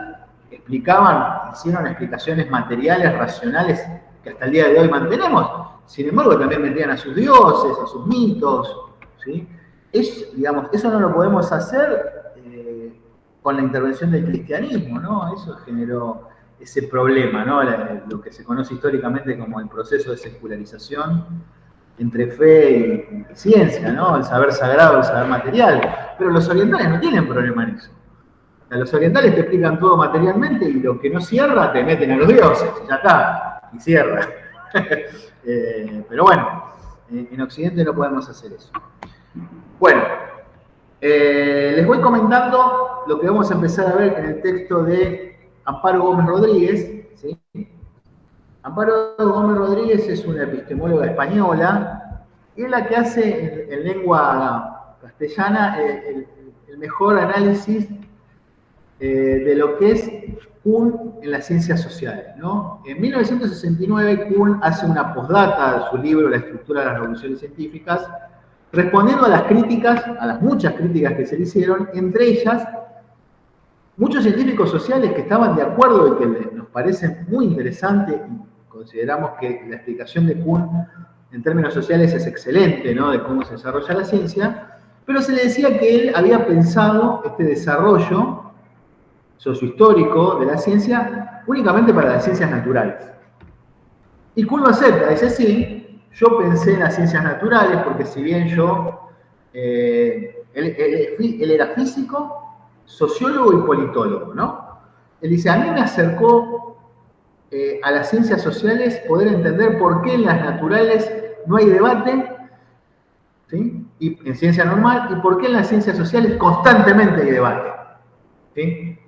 hicieron explicaciones materiales, racionales, que hasta el día de hoy mantenemos. Sin embargo, también metían a sus dioses, a sus mitos, ¿sí? Digamos, eso no lo podemos hacer con la intervención del cristianismo, ¿no? Eso generó ese problema, ¿no? Lo que se conoce históricamente como el proceso de secularización entre fe y ciencia, ¿no? El saber sagrado, el saber material. Pero los orientales no tienen problema en eso. O sea, los orientales te explican todo materialmente y lo que no cierra te meten a los dioses, y ya está, y cierra. Pero bueno, en Occidente no podemos hacer eso. Bueno, les voy comentando lo que vamos a empezar a ver en el texto de Amparo Gómez Rodríguez, ¿sí? Amparo Gómez Rodríguez es una epistemóloga española, y es la que hace en lengua castellana el mejor análisis de lo que es Kuhn en las ciencias sociales, ¿no? En 1969 Kuhn hace una postdata de su libro La estructura de las revoluciones científicas, respondiendo a las críticas, a las muchas críticas que se le hicieron, entre ellas muchos científicos sociales que estaban de acuerdo y que nos parece muy interesante, y consideramos que la explicación de Kuhn en términos sociales es excelente, ¿no? De cómo se desarrolla la ciencia, pero se le decía que él había pensado este desarrollo sociohistórico de la ciencia únicamente para las ciencias naturales. Y Kuhn lo acepta, dice, sí, yo pensé en las ciencias naturales porque si bien él era físico, sociólogo y politólogo, ¿no? Él dice, a mí me acercó a las ciencias sociales poder entender por qué en las naturales no hay debate, ¿sí? Y en ciencia normal, y por qué en las ciencias sociales constantemente hay debate, ¿sí?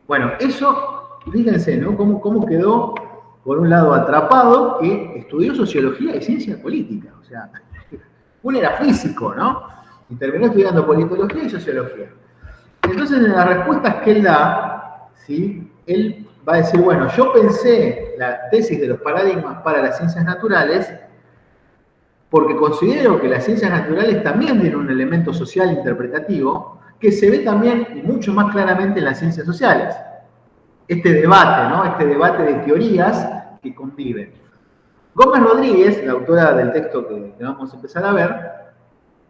Bueno, eso, fíjense, ¿no? Cómo quedó, por un lado, atrapado, que estudió sociología y ciencia política. O sea, uno era físico, ¿no? Y terminó estudiando politología y sociología. Entonces, en las respuestas que él da, ¿sí? Él va a decir, bueno, yo pensé la tesis de los paradigmas para las ciencias naturales porque considero que las ciencias naturales también tienen un elemento social interpretativo que se ve también y mucho más claramente en las ciencias sociales. Este debate, ¿no? Este debate de teorías que conviven. Gómez Rodríguez, la autora del texto que vamos a empezar a ver,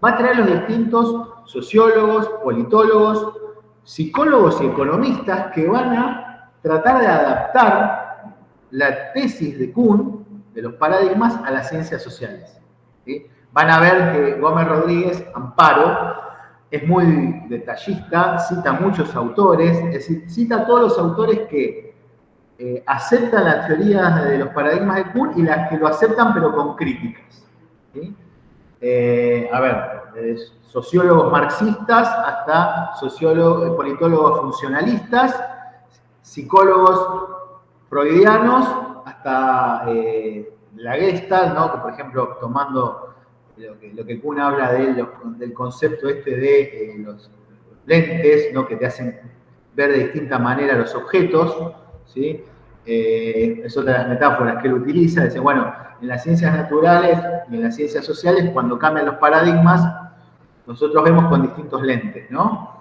va a traer los distintos sociólogos, politólogos, psicólogos y economistas que van a tratar de adaptar la tesis de Kuhn, de los paradigmas, a las ciencias sociales, ¿sí? Van a ver que Gómez Rodríguez, Amparo, es muy detallista, cita muchos autores, es decir, cita a todos los autores que aceptan las teorías de los paradigmas de Kuhn y las que lo aceptan pero con críticas, ¿sí? Sociólogos marxistas hasta politólogos funcionalistas, psicólogos freudianos hasta la Gestalt, ¿no? Que, por ejemplo, tomando lo que Kuhn habla del concepto este de los lentes, ¿no? Que te hacen ver de distinta manera los objetos, ¿sí? Es otra de las metáforas que él utiliza. Dice, bueno, en las ciencias naturales y en las ciencias sociales, cuando cambian los paradigmas, nosotros vemos con distintos lentes, ¿no?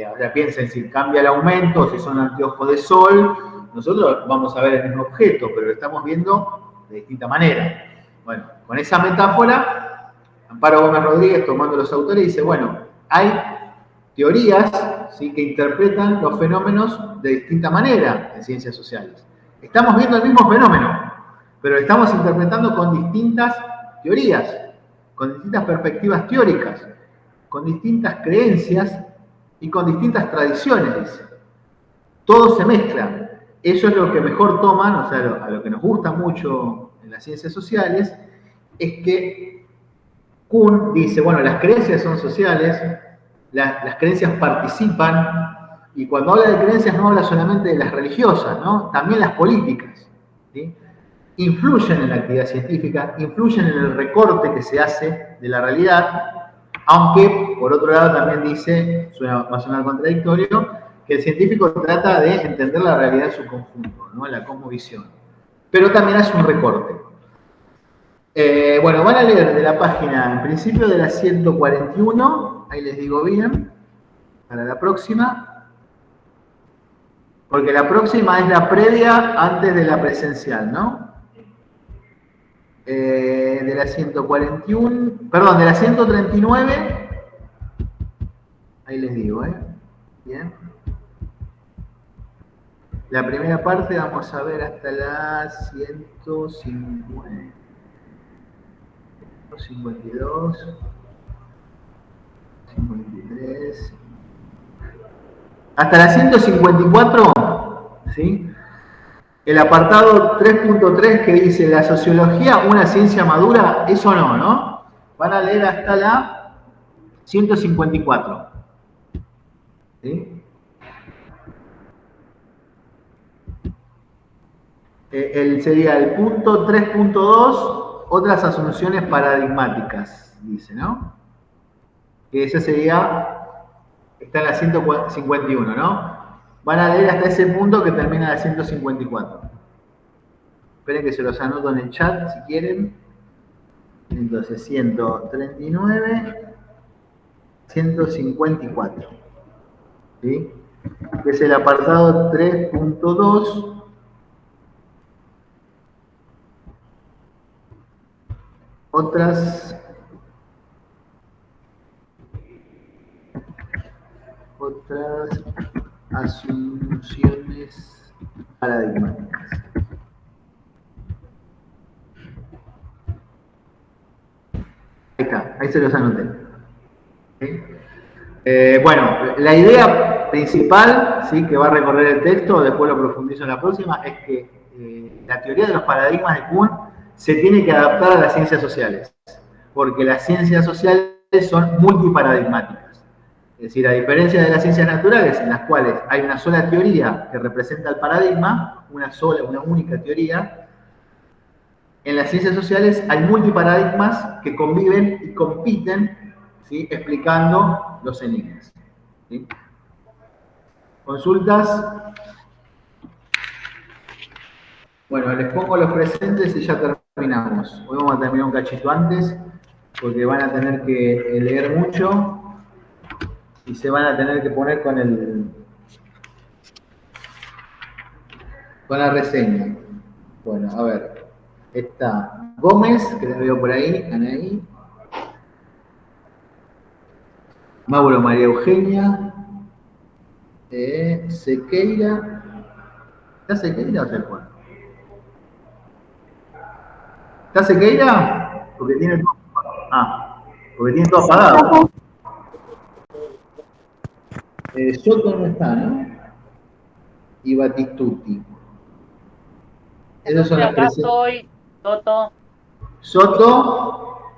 Ahora piensen, si cambia el aumento, si son anteojos de sol, nosotros vamos a ver el mismo objeto, pero lo estamos viendo de distinta manera. Bueno, con esa metáfora, Amparo Gómez Rodríguez, tomando los autores, dice, bueno, hay teorías, ¿sí? Que interpretan los fenómenos de distinta manera en ciencias sociales. Estamos viendo el mismo fenómeno, pero lo estamos interpretando con distintas teorías, con distintas perspectivas teóricas, con distintas creencias y con distintas tradiciones, dice. Todo se mezcla. eso es lo que mejor toman, o sea, a lo que nos gusta mucho en las ciencias sociales, es que Kuhn dice, bueno, las creencias son sociales, las creencias participan, y cuando habla de creencias no habla solamente de las religiosas, ¿no? También las políticas, ¿sí? Influyen en la actividad científica, influyen en el recorte que se hace de la realidad, aunque, por otro lado, también dice, va a sonar contradictorio, que el científico trata de entender la realidad en su conjunto, ¿no? La cosmovisión. Pero también hace un recorte. Bueno, van a leer de la página, en principio de la 141, ahí les digo bien, para la próxima, porque la próxima es la previa antes de la presencial, ¿no? De la 141, perdón, de la 139, ahí les digo, bien. La primera parte vamos a ver hasta la 150. 52, 53, hasta la 154, ¿sí? El apartado 3.3 que dice la sociología, una ciencia madura, eso no, ¿no? Van a leer hasta la 154, ¿sí? Sería el punto 3.2, otras asunciones paradigmáticas, dice, ¿no? Que ese sería, está en la 151, ¿no? Van a leer hasta ese punto que termina en la 154. Esperen que se los anoto en el chat si quieren. Entonces, 139, 154. ¿Sí? Que es el apartado 3.2. Otras asunciones paradigmáticas. Ahí está, ahí se los anoté. ¿Sí? Bueno, la idea principal, ¿sí?, que va a recorrer el texto, después lo profundizo en la próxima, es que la teoría de los paradigmas de Kuhn se tiene que adaptar a las ciencias sociales, porque las ciencias sociales son multiparadigmáticas. Es decir, a diferencia de las ciencias naturales, en las cuales hay una sola teoría que representa el paradigma, una única teoría, en las ciencias sociales hay multiparadigmas que conviven y compiten, ¿sí?, explicando los enigmas. ¿Sí? ¿Consultas? Bueno, les pongo los presentes y ya terminamos. Hoy vamos a terminar un cachito antes, porque van a tener que leer mucho y se van a tener que poner con la reseña. Bueno, a ver. Está Gómez, que la veo por ahí, Anaí. Mauro María Eugenia. Sequeira. ¿Está Sequeira o se fue? ¿Está Sequeira? Porque tiene todo apagado. Soto no está, ¿no? Y Batistuti. Esas son las acá estoy, Toto. Soto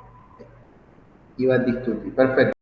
y Batistuti. Perfecto.